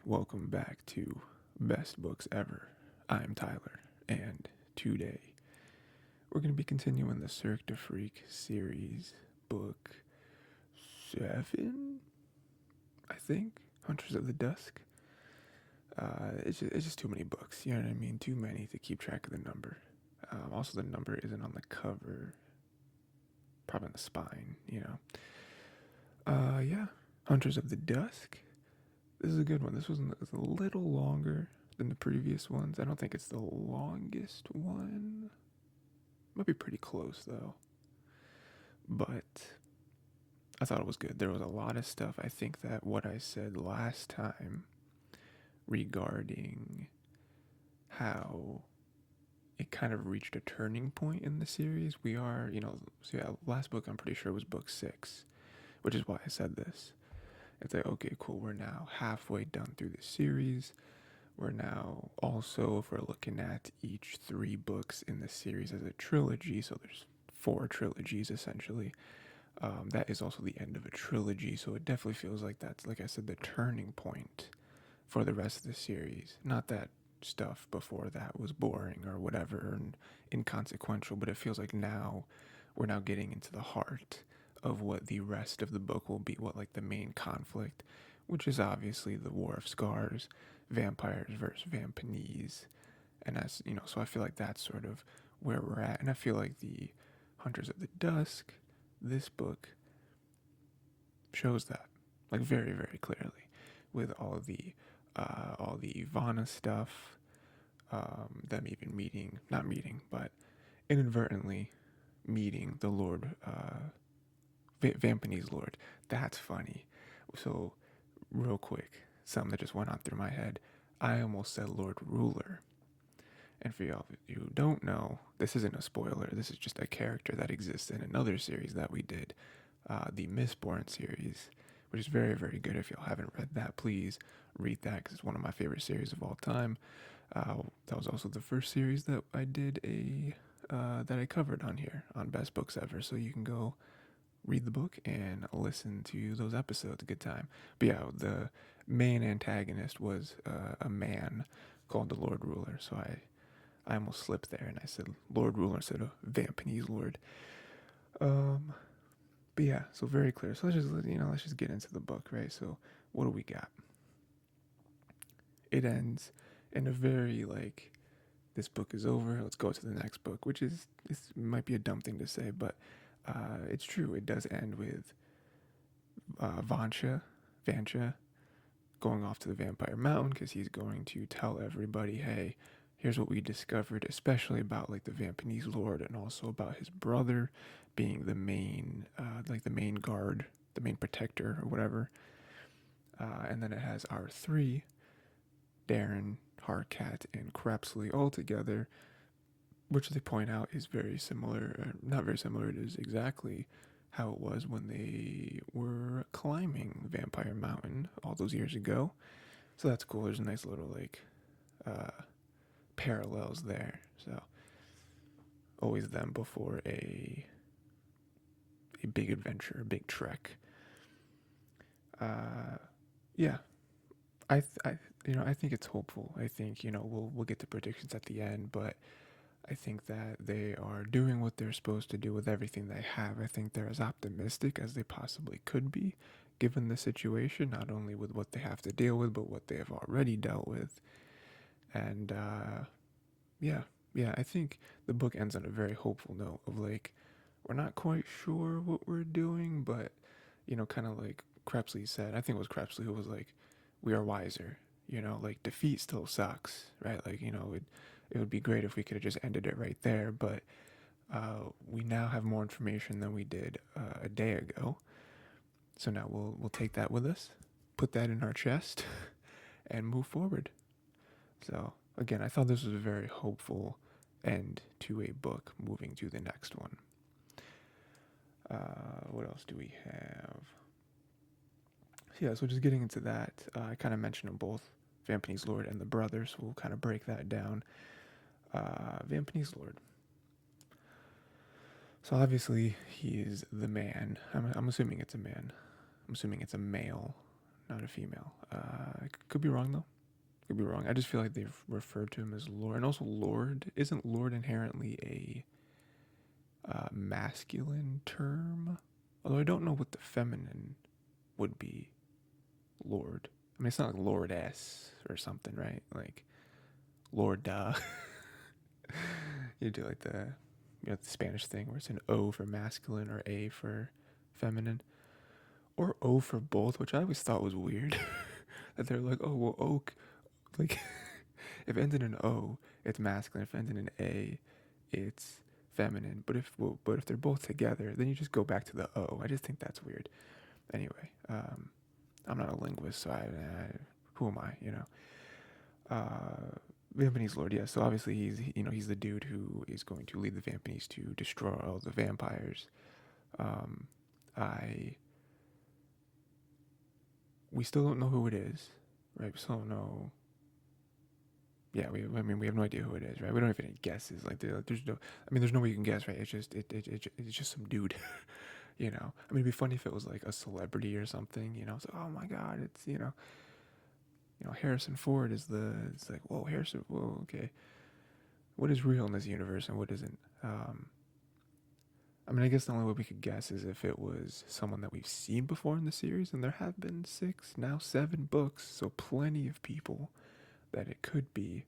welcome back to Best Books Ever. I'm Tyler, and today we're going to be continuing the Cirque du Freak series, book 7, I think, Hunters of the Dusk. It's just too many books, you know what I mean? Too many to keep track of the number. Also, the number isn't on the cover, probably on the spine, you know. Yeah, Hunters of the Dusk. This is a good one. This was a little longer than the previous ones. I don't think it's the longest one. Might be pretty close though. But I thought it was good. There was a lot of stuff. I think that what I said last time regarding how it kind of reached a turning point in the series. So yeah, last book I'm pretty sure was book 6, which is why I said this. It's like, okay, cool, we're now halfway done through the series. We're now also, if we're looking at each 3 books in the series as a trilogy, so there's 4 trilogies essentially. That is also the end of a trilogy, so it definitely feels like that's, like I said, the turning point for the rest of the series. Not that stuff before that was boring or whatever and inconsequential, but it feels like now we're now getting into the heart of what the rest of the book will be, what like the main conflict, which is obviously the War of Scars, vampires versus vampanese. And as you know, so I feel like that's sort of where we're at. And I feel like the Hunters of the Dusk, this book shows that, like, very, very clearly, with all the Evanna stuff, them even not meeting, but inadvertently meeting the Lord, Vampanese Lord. That's funny. So, real quick, something that just went on through my head. I almost said Lord Ruler. And for y'all who don't know, this isn't a spoiler. This is just a character that exists in another series that we did, the Mistborn series, which is very, very good. If y'all haven't read that, please read that because it's one of my favorite series of all time. That was also the first series that I did that I covered on here on Best Books Ever. So you can go read the book and listen to those episodes. Good time. But yeah, the main antagonist was a man called the Lord Ruler. So I almost slipped there and I said Lord Ruler instead of Vampanese Lord. Um, but yeah, so very clear. So let's just get into the book, right? So what do we got? It ends in a very like, this book is over. Let's go to the next book, which is, this might be a dumb thing to say, but it's true. It does end with Vancha going off to the Vampire Mountain because he's going to tell everybody, hey, here's what we discovered, especially about like the Vampanese Lord and also about his brother being the main, the main guard, the main protector or whatever. And then it has our 3, Darren, Harkat, and Crepsley all together, which they point out is very similar, not very similar, it is exactly how it was when they were climbing Vampire Mountain all those years ago. So that's cool. There's a nice little like parallels there. So always them before a big adventure, a big trek. Yeah, I think it's hopeful. I think we'll get the predictions at the end, but I think that they are doing what they're supposed to do with everything they have. I think they're as optimistic as they possibly could be, given the situation, not only with what they have to deal with, but what they have already dealt with. And yeah, I think the book ends on a very hopeful note of like, we're not quite sure what we're doing, but kind of like Crepsley said. I think it was Crepsley who was like, we are wiser. Like defeat still sucks, right? Like it would be great if we could have just ended it right there, but we now have more information than we did a day ago. So now we'll take that with us, put that in our chest, and move forward. So again, I thought this was a very hopeful end to a book, moving to the next one. What else do we have? So yeah, so just getting into that, I kind of mentioned them both, Vampanese Lord and the brother, so we'll kind of break that down. Vampanese Lord. So obviously he is the man. I'm assuming it's a man. I'm assuming it's a male, not a female. Could be wrong though. Could be wrong. I just feel like they've referred to him as Lord, and also Lord isn't Lord inherently a masculine term? Although I don't know what the feminine would be. Lord. I mean, it's not like Lordess or something, right? Like Lorda. You do like the Spanish thing where it's an O for masculine or A for feminine, or O for both, which I always thought was weird. That they're like, oh well, oak, like if it ends in an O, it's masculine. If it ends in an A, it's feminine. But if they're both together, then you just go back to the O. I just think that's weird. Anyway, I'm not a linguist, so who am I? Vampany's Lord, yeah. So obviously he's the dude who is going to lead the Vampanies to destroy all the vampires. Um, I we still don't know who it is, right? We still don't know. Yeah, we have no idea who it is, right? We don't have any guesses. There's no way you can guess, right? It's just some dude, I mean, it'd be funny if it was like a celebrity or something, It's like, oh my god, it's Harrison Ford it's like, whoa, Harrison, whoa, okay. What is real in this universe and what isn't? I mean, I guess the only way we could guess is if it was someone that we've seen before in the series, and there have been 6, now 7 books, so plenty of people that it could be.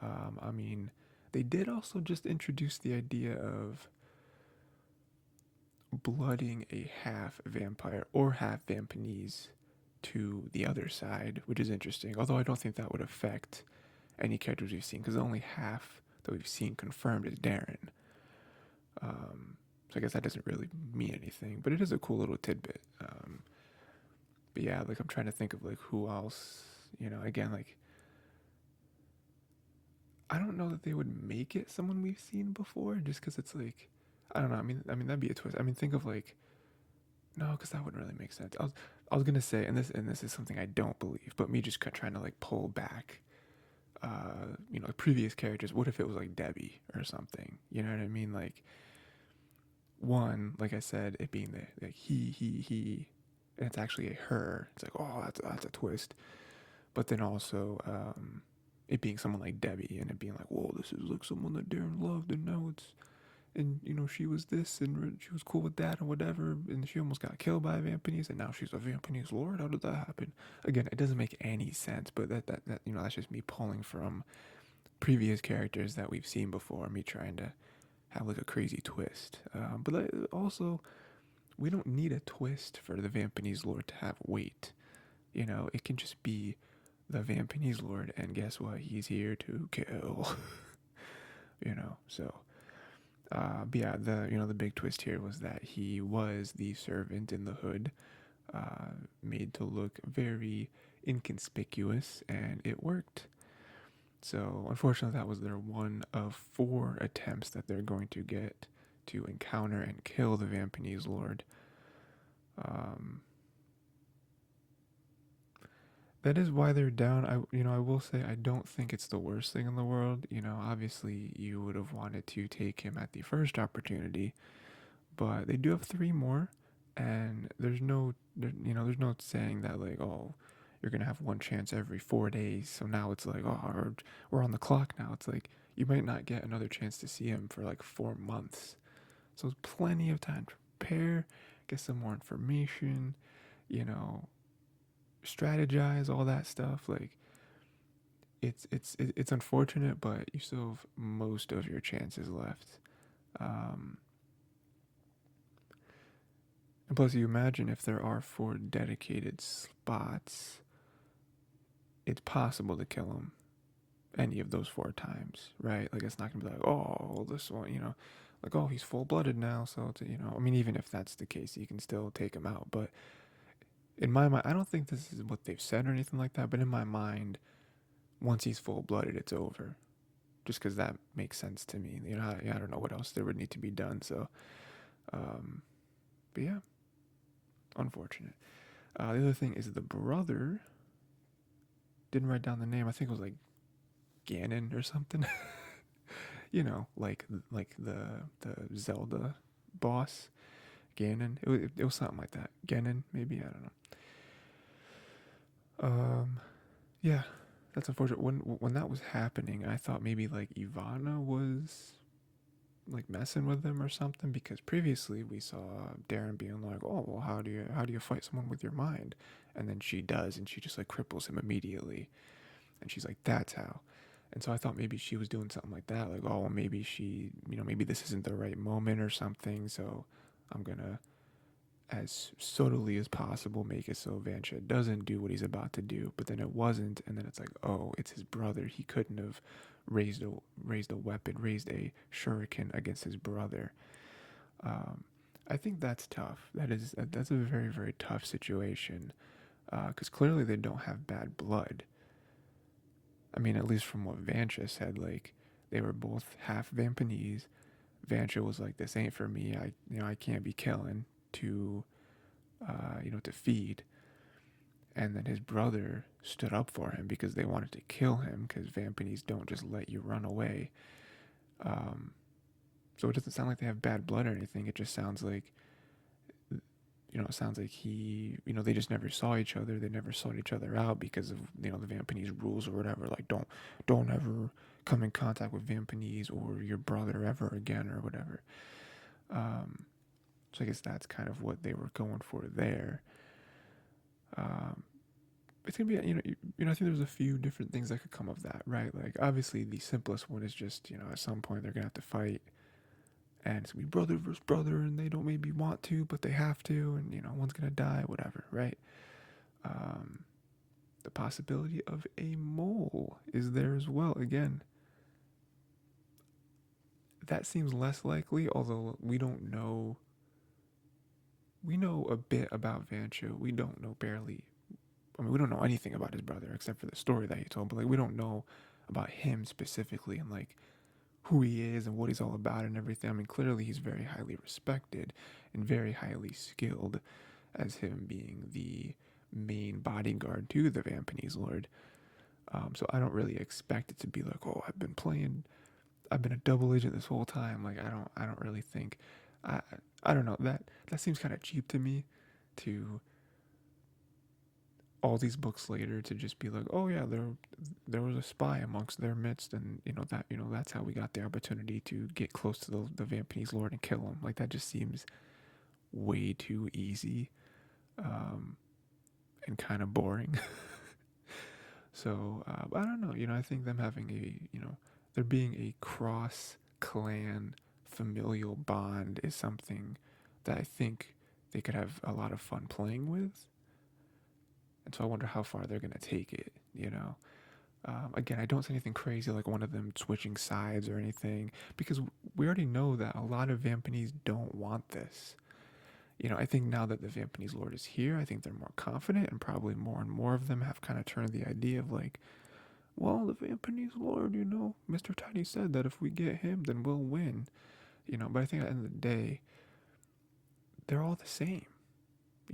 I mean, they did also just introduce the idea of blooding a half vampire or half Vampanese to the other side, which is interesting. Although I don't think that would affect any characters we've seen, because the only half that we've seen confirmed is Darren. So I guess that doesn't really mean anything, but it is a cool little tidbit. But yeah, like I'm trying to think of like who else, again, like I don't know that they would make it someone we've seen before, just because it's like, I don't know. I mean that'd be a twist. I mean, think of like, no, because that wouldn't really make sense. I was gonna say, and this is something I don't believe, but me just trying to like pull back, previous characters. What if it was like Debbie or something? You know what I mean? Like, one, like I said, it being the like he, and it's actually a her. It's like, oh, that's a twist. But then also, it being someone like Debbie, and it being like, whoa, this is like someone that Darren loved, and now it's, and she was this, and she was cool with that, and whatever, and she almost got killed by a Vampanese, and now she's a Vampanese Lord. How did that happen? Again, it doesn't make any sense, but that that's just me pulling from previous characters that we've seen before, me trying to have like a crazy twist. But also, we don't need a twist for the Vampanese Lord to have weight. It can just be the Vampanese Lord, and guess what? He's here to kill. So. But yeah, the big twist here was that he was the servant in the hood, made to look very inconspicuous, and it worked. So unfortunately, that was their one of 4 attempts that they're going to get to encounter and kill the Vampanese Lord. That is why they're down. I will say I don't think it's the worst thing in the world. Obviously you would have wanted to take him at the first opportunity, but they do have 3 more, and there's no saying that like, oh, you're gonna have one chance every 4 days. So now it's like, oh, we're on the clock now. It's like you might not get another chance to see him for like 4 months. So it's plenty of time to prepare, get some more information, strategize, all that stuff. Like it's unfortunate, but you still have most of your chances left. And plus, you imagine if there are 4 dedicated spots, it's possible to kill him any of those 4 times, right? Like, it's not gonna be like, oh, this one, like, oh, he's full-blooded now, so it's, I mean, even if that's the case, you can still take him out. But in my mind, I don't think this is what they've said or anything like that, but in my mind, once he's full-blooded, it's over. Just because that makes sense to me. I don't know what else there would need to be done. So, but yeah, unfortunate. The other thing is the brother didn't write down the name. I think it was like Ganon or something. Like the Zelda boss, Ganon. It was something like that. Ganon, maybe, I don't know. Um, yeah, that's unfortunate. When that was happening, I thought maybe like Evanna was like messing with him or something, because previously we saw Darren being like, "Oh, well, how do you fight someone with your mind?" And then she does, and she just like cripples him immediately, and she's like, "That's how." And so I thought maybe she was doing something like that, like, "Oh, well, maybe she, maybe this isn't the right moment or something, so I'm gonna, as subtly as possible, make it so Vancha doesn't do what he's about to do." But then it wasn't, and then it's like, oh, it's his brother. He couldn't have raised a weapon, raised a shuriken against his brother. Um, I think that's tough. That's a very very tough situation, because clearly they don't have bad blood. I mean, at least from what Vancha said, like they were both half Vampanese. Vancha was like, "This ain't for me. I can't be killing to to feed." And then his brother stood up for him because they wanted to kill him, because Vampanese don't just let you run away. Um, so it doesn't sound like they have bad blood or anything. It just sounds like, it sounds like they just never saw each other. They never sought each other out because of, the Vampanese rules or whatever. Like, don't ever come in contact with Vampanese or your brother ever again or whatever. Um, so I guess that's kind of what they were going for there. Um, it's gonna be, I think there's a few different things that could come of that, right? Like, obviously the simplest one is just, at some point they're gonna have to fight, and it's gonna be brother versus brother, and they don't maybe want to, but they have to, and one's gonna die, whatever, right? um the possibility of a mole is there as well. Again, that seems less likely, although we know a bit about Vancha. We don't know barely, I mean, we don't know anything about his brother except for the story that he told, but like we don't know about him specifically, and like who he is and what he's all about and everything. I mean, clearly he's very highly respected and very highly skilled, as him being the main bodyguard to the Vampanese Lord. So I don't really expect it to be like, oh, I've been a double agent this whole time. Like, I don't really think, I, I don't know, that seems kind of cheap to me, to all these books later to just be like, oh yeah, there was a spy amongst their midst, and that's how we got the opportunity to get close to the Vampanese Lord and kill him. Like, that just seems way too easy, um, and kind of boring. So I don't know. I think them having there being a cross clan familial bond is something that I think they could have a lot of fun playing with. And so I wonder how far they're going to take it. Again, I don't see anything crazy like one of them switching sides or anything, because we already know that a lot of Vampanese don't want this. I think now that the Vampanese Lord is here, I think they're more confident, and probably more and more of them have kind of turned the idea of like, well, the Vampanese Lord, Mr. Tiny said that if we get him, then we'll win. But I think at the end of the day, they're all the same.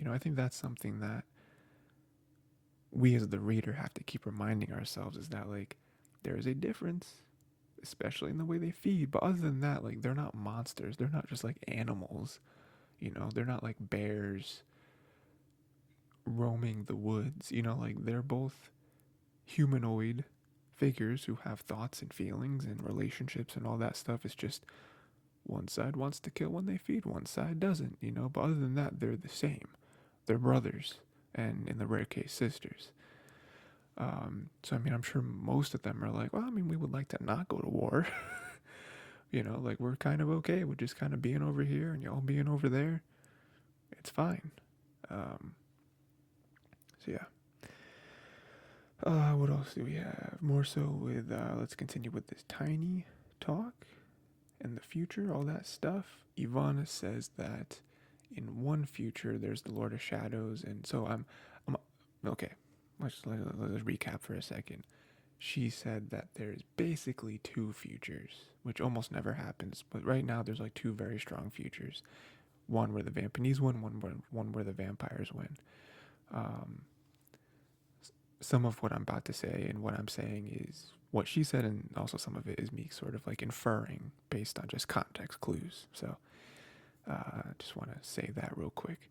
I think that's something that we as the reader have to keep reminding ourselves, is that like there is a difference, especially in the way they feed. But other than that, like, they're not monsters. They're not just like animals. They're not like bears roaming the woods. Like, they're both humanoid figures who have thoughts and feelings and relationships and all that stuff. It's just one side wants to kill when they feed, one side doesn't. But other than that, they're the same. They're brothers, and in the rare case, sisters. So I mean, I'm sure most of them are like, well, I mean, we would like to not go to war. Like, we're kind of okay with just kind of being over here and y'all being over there. It's fine. Um, so yeah. What else do we have? More so with, let's continue with this tiny talk and the future, all that stuff. Evanna says that in one future there's the Lord of Shadows, and so I'm okay. Let's recap for a second. She said that there's basically two futures, which almost never happens, but right now there's like two very strong futures. One where the Vampanese win, one where the vampires win. Um, some of what I'm about to say and what I'm saying is what she said, and also some of it is me sort of like inferring based on just context clues. So just want to say that real quick.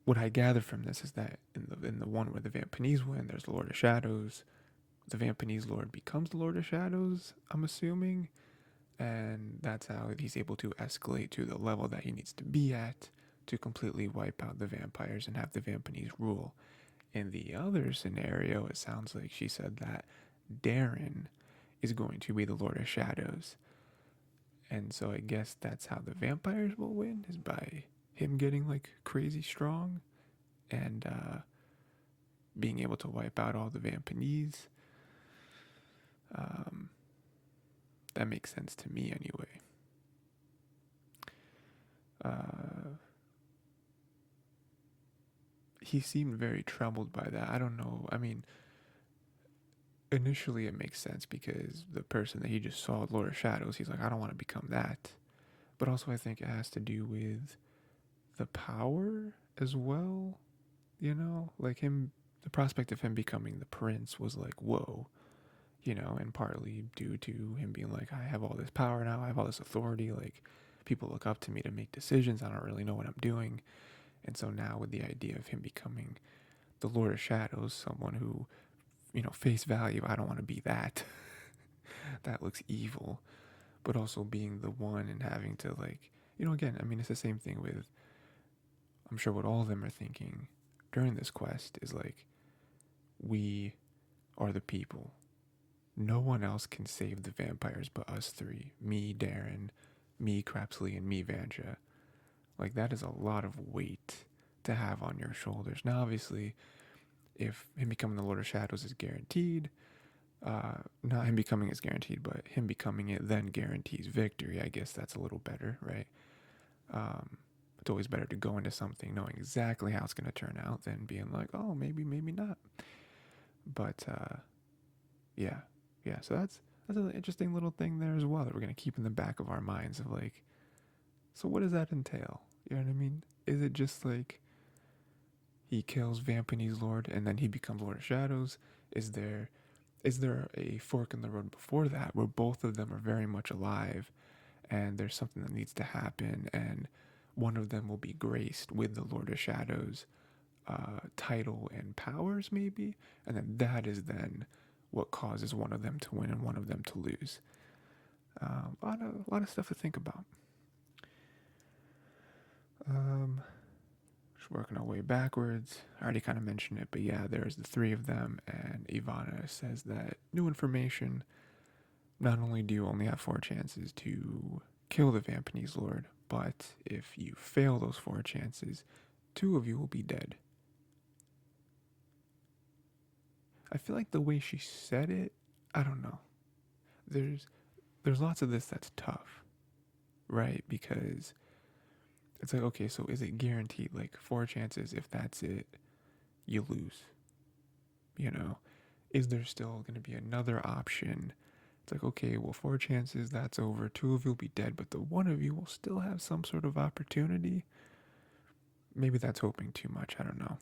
what I gather from this is that in the one where the Vampanese win, there's the Lord of Shadows. The Vampanese Lord becomes the Lord of Shadows, I'm assuming, and that's how he's able to escalate to the level that he needs to be at to completely wipe out the vampires and have the Vampanese rule. In the other scenario, it sounds like she said that Darren is going to be the Lord of Shadows. And so I guess that's how the vampires will win, is by him getting like crazy strong and being able to wipe out all the Vampanese. Um, that makes sense to me anyway. He seemed very troubled by that. I don't know. I mean, initially it makes sense because the person that he just saw, Lord of Shadows, he's like, I don't want to become that. But also, I think it has to do with the power as well. You know, like him, the prospect of him becoming the prince was like, whoa, you know, and partly due to him being like, I have all this power now, I have all this authority, like, people look up to me to make decisions, I don't really know what I'm doing. And so now with the idea of him becoming the Lord of Shadows, someone who, you know, face value, I don't want to be that. That looks evil. But also being the one and having to, like, you know, again, I mean, it's the same thing with, I'm sure what all of them are thinking during this quest is like, we are the people. No one else can save the vampires but us three. Me, Darren, me, Crapsley, and me, Vancha. Like, that is a lot of weight to have on your shoulders. Now, obviously, if him becoming the Lord of Shadows is guaranteed, not him becoming is guaranteed, but him becoming it then guarantees victory. I guess that's a little better, right? It's always better to go into something knowing exactly how it's going to turn out than being like, oh, maybe, maybe not. But yeah. So that's an interesting little thing there as well that we're going to keep in the back of our minds of like, so what does that entail? You know what I mean? Is it just like he kills Vampanese Lord and then he becomes Lord of Shadows? Is there a fork in the road before that where both of them are very much alive and there's something that needs to happen and one of them will be graced with the Lord of Shadows title and powers maybe, and then that is then what causes one of them to win and one of them to lose. A lot of stuff to think about. Just working our way backwards. I already kind of mentioned it, but yeah, there's the three of them, and Evanna says that new information. Not only do you only have 4 chances to kill the Vampanese Lord, but if you fail those 4 chances, 2 of you will be dead. I feel like the way she said it, I don't know. There's lots of this that's tough, right? Because it's like, okay, so is it guaranteed? Like 4 chances, if that's it, you lose. You know, is there still going to be another option? It's like, okay, well, 4 chances, that's over. 2 of you will be dead, but the one of you will still have some sort of opportunity. Maybe that's hoping too much. I don't know.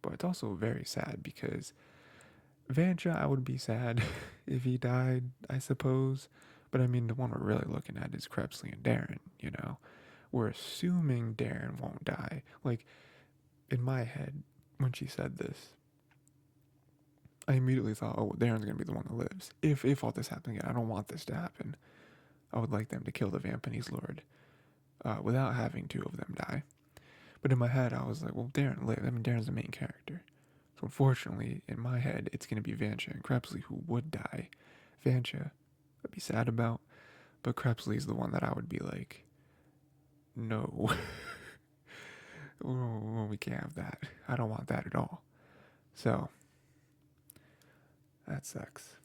But it's also very sad because Vancha, I would be sad if he died, I suppose. But I mean, the one we're really looking at is Krebsley and Darren, you know? We're assuming Darren won't die. Like, in my head, when she said this, I immediately thought, oh, Darren's going to be the one that lives. If all this happens again, I don't want this to happen. I would like them to kill the Vampanese Lord without having 2 of them die. But in my head, I was like, well, Darren lived. I mean, Darren's the main character. So unfortunately, in my head, it's going to be Vancha and Krebsley who would die. Vancha, I'd be sad about, but Krebsley's the one that I would be like, no, we can't have that. I don't want that at all. So that sucks.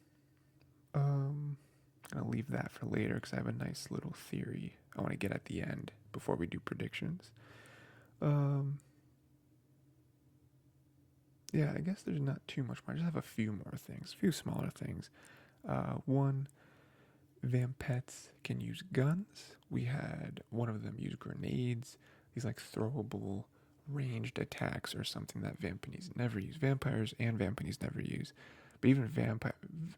I'll leave that for later because I have a nice little theory I want to get at the end before we do predictions. Yeah, I guess there's not too much more. I just have a few more things, a few smaller things. One, Vampets can use guns. We had one of them use grenades, these like throwable ranged attacks or something that Vampanese never use. Vampires and Vampanese never use. But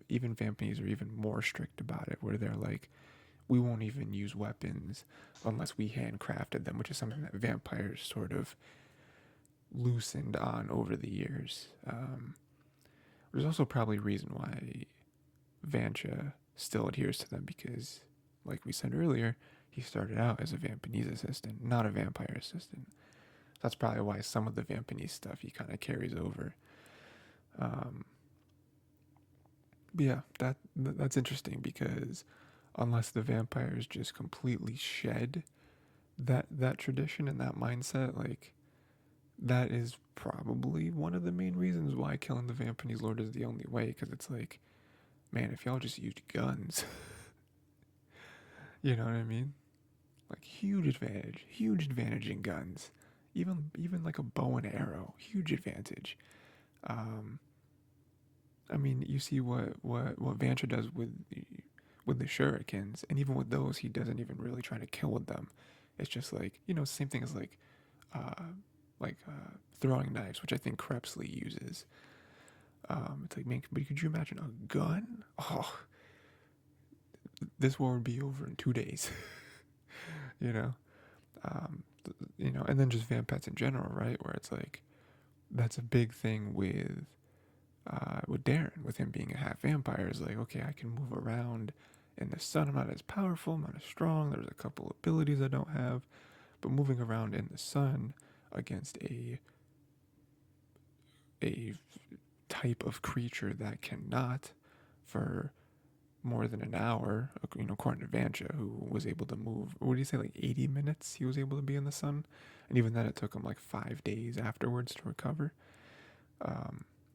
even Vampanese are even more strict about it, where they're like, we won't even use weapons unless we handcrafted them, which is something that vampires sort of loosened on over the years. There's also probably a reason why Vancha still adheres to them because, like we said earlier, he started out as a Vampanese assistant, not a vampire assistant. That's probably why some of the Vampanese stuff he kind of carries over. Um, but yeah, that's interesting because unless the vampires just completely shed that tradition and that mindset, like that is probably one of the main reasons why killing the Vampanese Lord is the only way. Because it's like, man, if y'all just used guns, you know what I mean? Like huge advantage in guns. Even like a bow and arrow, huge advantage. Um, I mean, you see what Vancha does with the shurikens, and even with those, he doesn't even really try to kill with them. It's just like same thing as uh, throwing knives, which I think Crepsley uses. It's like, man, but could you imagine a gun? Oh, this war would be over in 2 days. you know, um, and then just vampets in general, right? Where it's like that's a big thing with Darren, with him being a half vampire. Is like, okay, I can move around in the sun. I'm not as powerful. I'm not as strong. There's a couple abilities I don't have, but moving around in the sun against a type of creature that cannot for more than an hour, according to Vancha, who was able to move, what do you say, like 80 minutes he was able to be in the sun? And even then, it took him like 5 days afterwards to recover.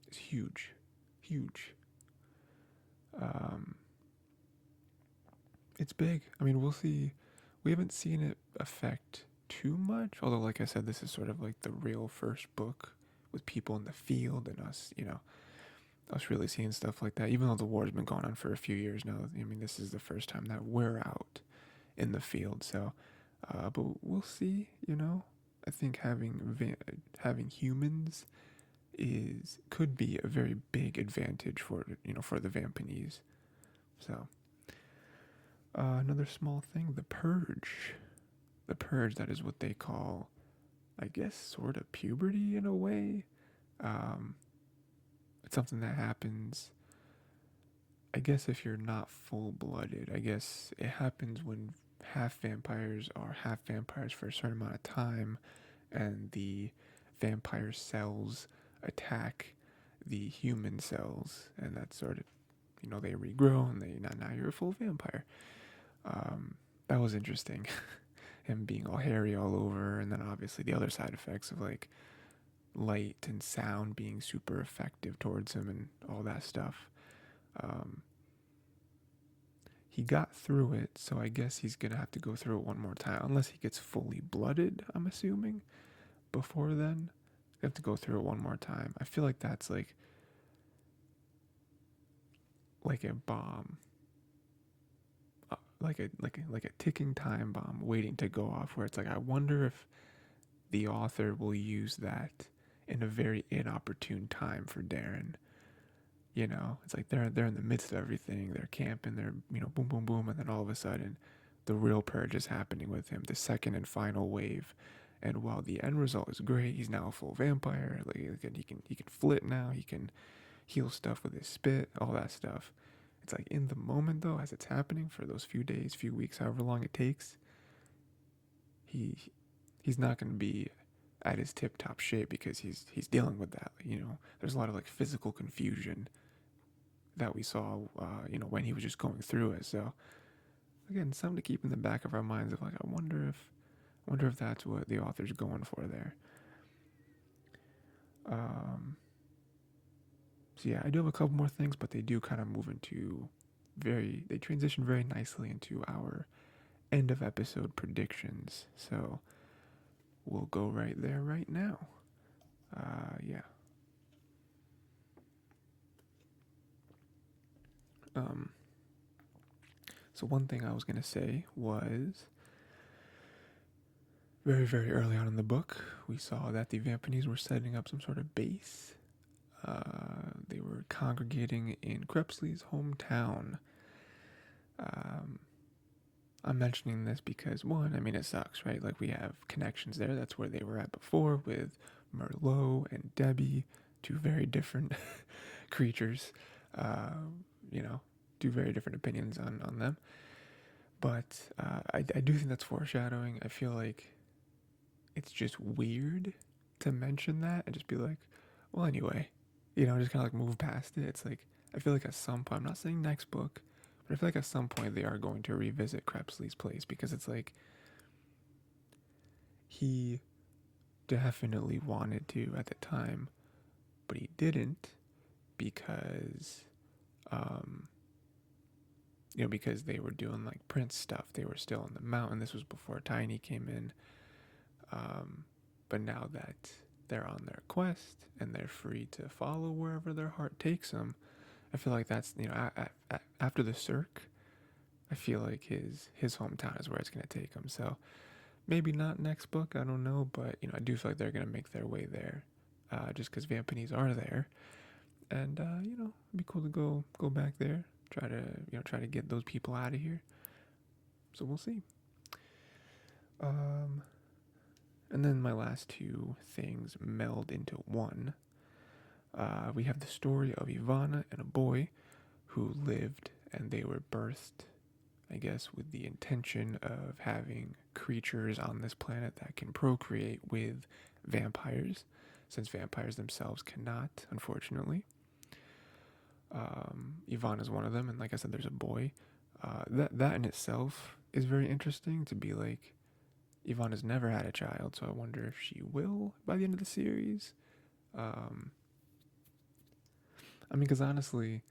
It's huge. Huge. Um, it's big. I mean, we'll see. We haven't seen it affect too much, although, like I said, this is sort of like the real first book with people in the field and us really seeing stuff like that, even though the war's been going on for a few years now. I mean, this is the first time that we're out in the field. So, but we'll see. I think having humans could be a very big advantage for the Vampanese. So, another small thing, the purge. The purge, that is what they call, I guess, sort of puberty in a way. Um, it's something that happens, I guess, if you're not full-blooded. I guess it happens when half vampires are half vampires for a certain amount of time, and the vampire cells attack the human cells, and that's sort of, they regrow, and now you're a full vampire. That was interesting. Him being all hairy all over, and then obviously the other side effects of like light and sound being super effective towards him and all that stuff. Um, he got through it, so I guess he's gonna have to go through it one more time, unless he gets fully blooded, I'm assuming. Before then, you have to go through it one more time. I feel like that's like a bomb, like a ticking time bomb waiting to go off. Where it's like, I wonder if the author will use that in a very inopportune time for Darren. It's like they're in the midst of everything. They're camping. They're boom, boom, boom, and then all of a sudden, the real purge is happening with him. The second and final wave. And while the end result is great, he's now a full vampire. Like he can flit now. He can heal stuff with his spit. All that stuff. It's like in the moment though, as it's happening for those few days, few weeks, however long it takes, he's not going to be at his tip top shape because he's dealing with that. There's a lot of like physical confusion that we saw, when he was just going through it. So again, something to keep in the back of our minds of like, I wonder if that's what the author's going for there. So yeah, I do have a couple more things, but they do kind of move into they transition very nicely into our end of episode predictions. So we'll go right there right now. Yeah. So one thing I was gonna say was very, very early on in the book, we saw that the Vampanese were setting up some sort of base. They were congregating in Crepsley's hometown. I'm mentioning this because, one, I mean, it sucks, right? Like, we have connections there. That's where they were at before with Merlot and Debbie, two very different creatures, uh, you know, two very different opinions on them. But I do think that's foreshadowing. I feel like it's just weird to mention that and just be like, well, anyway, just kind of like move past it. It's like, I feel like at some point, I'm not saying next book, but I feel like at some point they are going to revisit Crepsley's place because it's like he definitely wanted to at the time, but he didn't because, um, because they were doing like Prince stuff. They were still on the mountain. This was before Tiny came in. But now that they're on their quest and they're free to follow wherever their heart takes them, I feel like that's, after the Cirque, I feel like his hometown is where it's going to take him. So maybe not next book, I don't know, but I do feel like they're going to make their way there, just because Vampanese are there, and it'd be cool to go back there, try to get those people out of here. So we'll see. And then my last two things meld into one. We have the story of Evanna and a boy who lived, and they were birthed, I guess, with the intention of having creatures on this planet that can procreate with vampires, since vampires themselves cannot, unfortunately. Evanna is one of them, and like I said, there's a boy. That in itself is very interesting to be like, Evanna's never had a child, so I wonder if she will by the end of the series. Because honestly,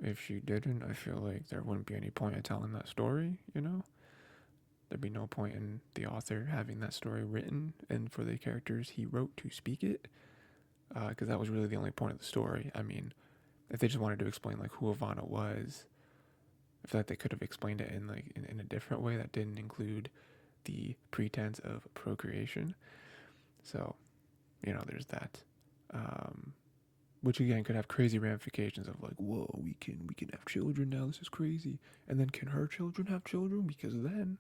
if she didn't, I feel like there wouldn't be any point in telling that story, There'd be no point in the author having that story written and for the characters he wrote to speak it, because that was really the only point of the story. I mean, if they just wanted to explain, like, who Evanna was, I feel like they could have explained it in a different way that didn't include the pretense of procreation. So, there's that. Which again could have crazy ramifications of like, whoa, we can have children now. This is crazy. And then can her children have children? Because then,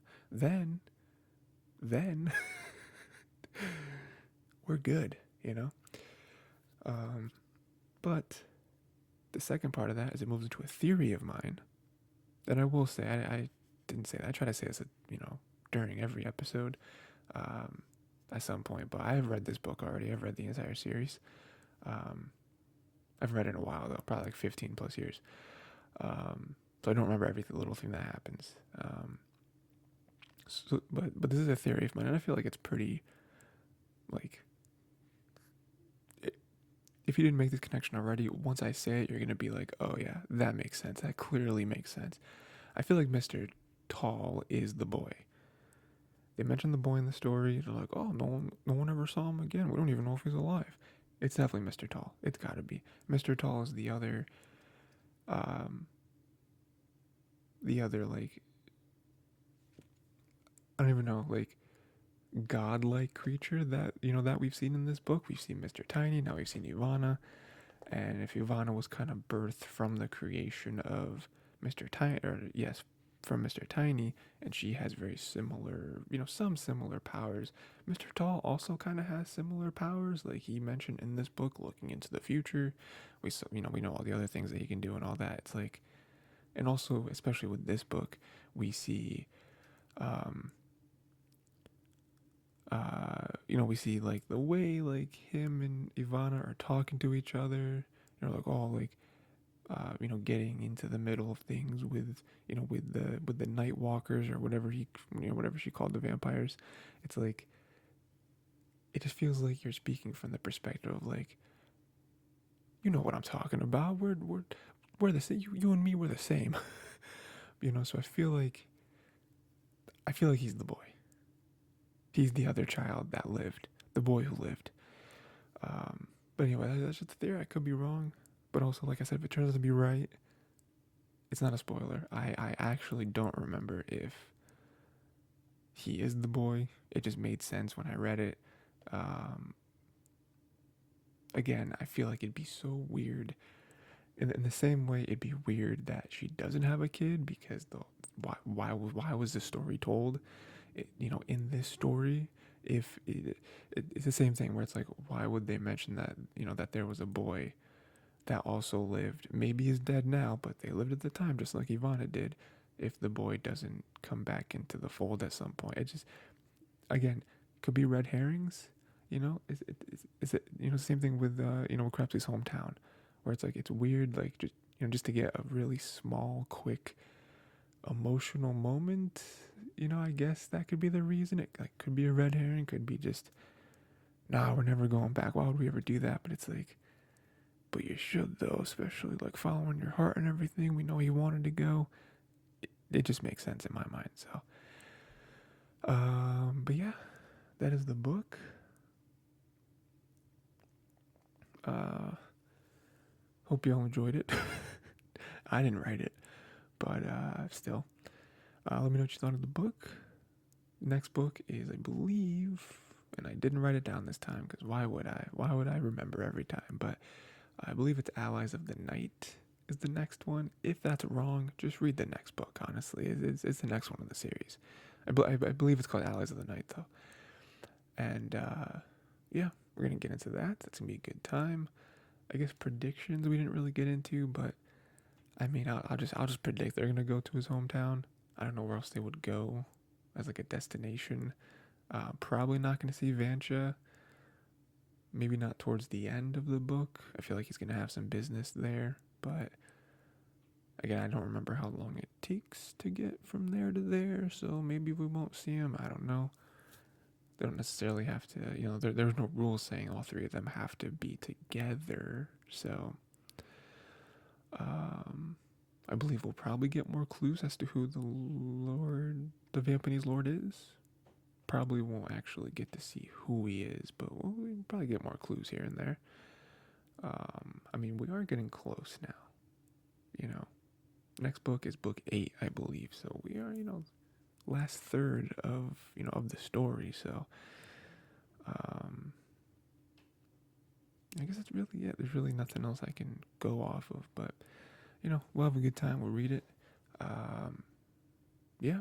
we're good, But the second part of that is it moves into a theory of mine. And I will say, I didn't say that. I try to say this, during every episode, at some point. But I have read this book already. I've read the entire series. I've read it in a while though, probably like 15 plus years. So I don't remember every little thing that happens. But this is a theory of mine, and I feel like it's pretty, like, if you didn't make this connection already, once I say it, you're gonna be like, oh yeah, that makes sense. That clearly makes sense. I feel like Mr. Tall is the boy. They mentioned the boy in the story. They're like, oh, no one ever saw him again. We don't even know if he's alive. It's definitely Mr. Tall. It's got to be. Mr. Tall is the other, like, I don't even know, like, godlike creature that, that we've seen in this book. We've seen Mr. Tiny, now we've seen Evanna. And if Evanna was kind of birthed from the creation of Mr. Tiny, or yes, from Mr. Tiny, and she has very similar, some similar powers. Mr. Tall also kind of has similar powers, like he mentioned in this book, looking into the future. We know all the other things that he can do and all that. It's like, and also, especially with this book, we see, we see like the way like him and Evanna are talking to each other. Like all like, getting into the middle of things with, with the night walkers or whatever whatever she called the vampires. It's like, it just feels like you're speaking from the perspective of like, what I'm talking about. We're the same. You and me, we're the same. So I feel like he's the boy. He's the other child that lived, the boy who lived. But anyway, that's just the theory. I could be wrong. But also, like I said, if it turns out to be right, it's not a spoiler. I actually don't remember if he is the boy. It just made sense when I read it. Again, I feel like it'd be so weird. In the same way, it'd be weird that she doesn't have a kid because why was the story told? In this story, If it's the same thing where it's like, why would they mention that, that there was a boy that also lived? Maybe he's dead now, but they lived at the time, just like Evanna did. If the boy doesn't come back into the fold at some point, it just, again, could be red herrings. Is it, same thing with Krebs's hometown, where it's like, it's weird, like, just to get a really small, quick, emotional moment. I guess that could be the reason. It like could be a red herring, could be just, nah, we're never going back. Why would we ever do that? But it's like, but you should though, especially like following your heart and everything. We know he wanted to go. It just makes sense in my mind. So, but yeah, that is the book. Hope you all enjoyed it. I didn't write it, but still, let me know what you thought of the book. Next book is, I believe, and I didn't write it down this time because why would I? Why would I remember every time? But I believe it's Allies of the Night is the next one. If that's wrong, just read the next book. Honestly, it's the next one in the series. I believe it's called Allies of the Night though. And yeah, we're gonna get into that. That's gonna be a good time. I guess predictions we didn't really get into, but I mean, I'll just predict they're gonna go to his hometown. I don't know where else they would go as like a destination. Probably not gonna see Vancha. Maybe not towards the end of the book. I feel like he's gonna have some business there, but again, I don't remember how long it takes to get from there to there, so maybe we won't see him. I don't know. They don't necessarily have to, there's no rules saying all three of them have to be together. So, I believe we'll probably get more clues as to who the Vampany's Lord is. Probably won't actually get to see who he is, but we'll probably get more clues here and there. I mean, we are getting close now. Next book is book 8, I believe. So we are, last third of, of the story. So, I guess that's really it. There's really nothing else I can go off of, but, we'll have a good time. We'll read it. Yeah,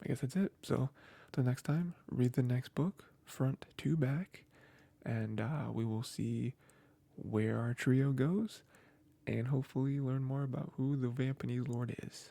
I guess that's it. So, till next time, read the next book, front to back, and we will see where our trio goes, and hopefully learn more about who the Vampany's Lord is.